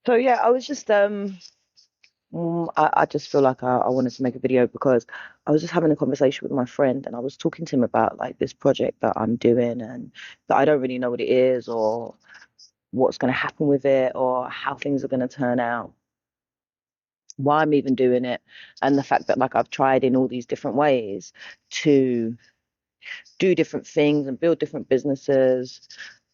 So yeah, I was just I just feel like I wanted to make a video because I was just having a conversation with my friend and I was talking to him about like this project that I'm doing and that I don't really know what it is or what's going to happen with it or how things are going to turn out, why I'm even doing it, and the fact that like I've tried in all these different ways to do different things and build different businesses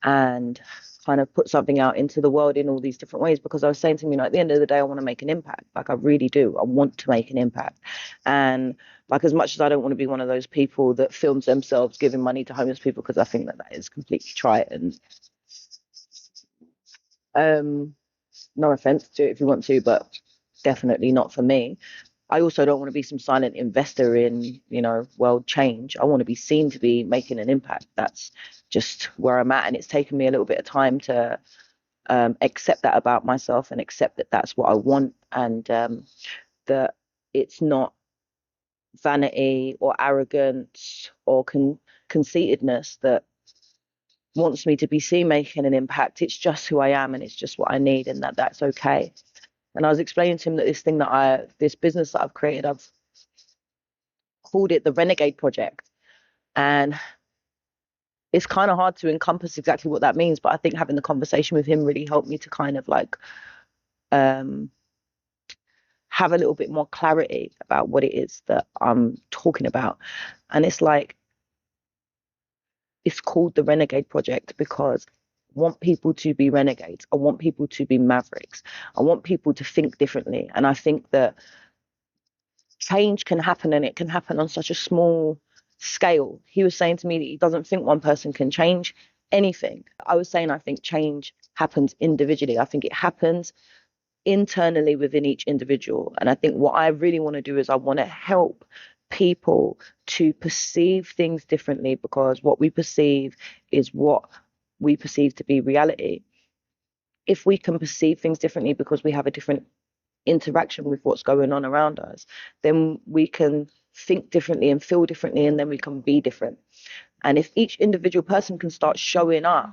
and kind of put something out into the world in all these different ways because I was saying to me, like, at the end of the day, I want to make an impact. Like, I really do. I want to make an impact. And like, as much as I don't want to be one of those people that films themselves giving money to homeless people, because I think that that is completely trite and um, no offense to it if you want to, but definitely not for me. I also don't want to be some silent investor in, world change. I want to be seen to be making an impact. That's just where I'm at. And it's taken me a little bit of time to accept that about myself and accept that that's what I want and that it's not vanity or arrogance or conceitedness that wants me to be seen making an impact. It's just who I am and it's just what I need and that's okay. And I was explaining to him that this business that I've created, I've called it the Renegade Project. And it's kind of hard to encompass exactly what that means, but I think having the conversation with him really helped me to kind of like um, have a little bit more clarity about what it is that I'm talking about. And it's called the Renegade Project because I want people to be renegades. I want people to be mavericks. I want people to think differently. And I think that change can happen and it can happen on such a small scale. He was saying to me that he doesn't think one person can change anything. I was saying I think change happens individually. I think it happens internally within each individual. And I think what I really want to do is I want to help people to perceive things differently because what we perceive is what we perceive to be reality. If we can perceive things differently because we have a different interaction with what's going on around us, then we can think differently and feel differently, and then we can be different. And if each individual person can start showing up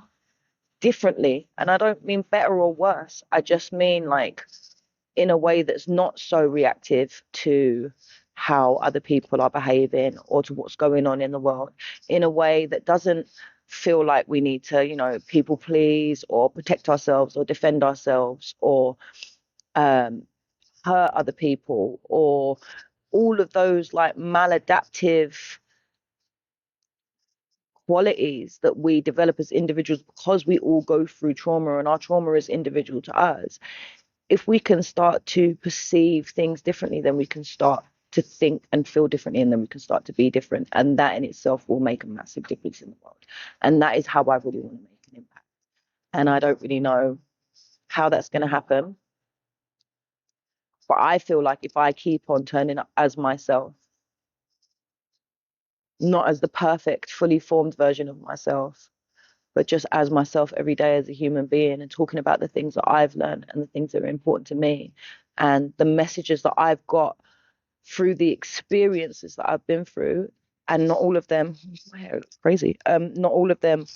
differently, and I don't mean better or worse, I just mean like in a way that's not so reactive to how other people are behaving or to what's going on in the world, in a way that doesn't feel like we need to, people please or protect ourselves or defend ourselves or um, hurt other people or all of those like maladaptive qualities that we develop as individuals because we all go through trauma and our trauma is individual to us. If we can start to perceive things differently, then we can start to think and feel differently, and then we can start to be different. And that in itself will make a massive difference in the world. And that is how I really want to make an impact. And I don't really know how that's going to happen. But I feel like if I keep on turning up as myself, not as the perfect, fully formed version of myself, but just as myself every day as a human being and talking about the things that I've learned and the things that are important to me and the messages that I've got through the experiences that I've been through. And not all of them, my hair looks crazy. Not all of them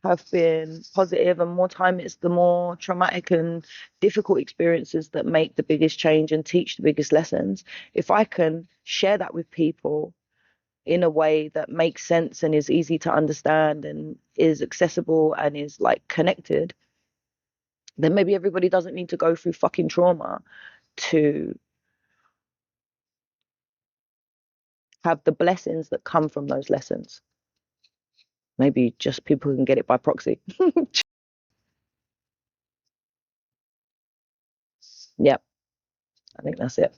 have been positive, and more time it's the more traumatic and difficult experiences that make the biggest change and teach the biggest lessons. If I can share that with people in a way that makes sense and is easy to understand and is accessible and is like connected, then maybe everybody doesn't need to go through fucking trauma to have the blessings that come from those lessons. Maybe just people can get it by proxy. Yep, I think that's it.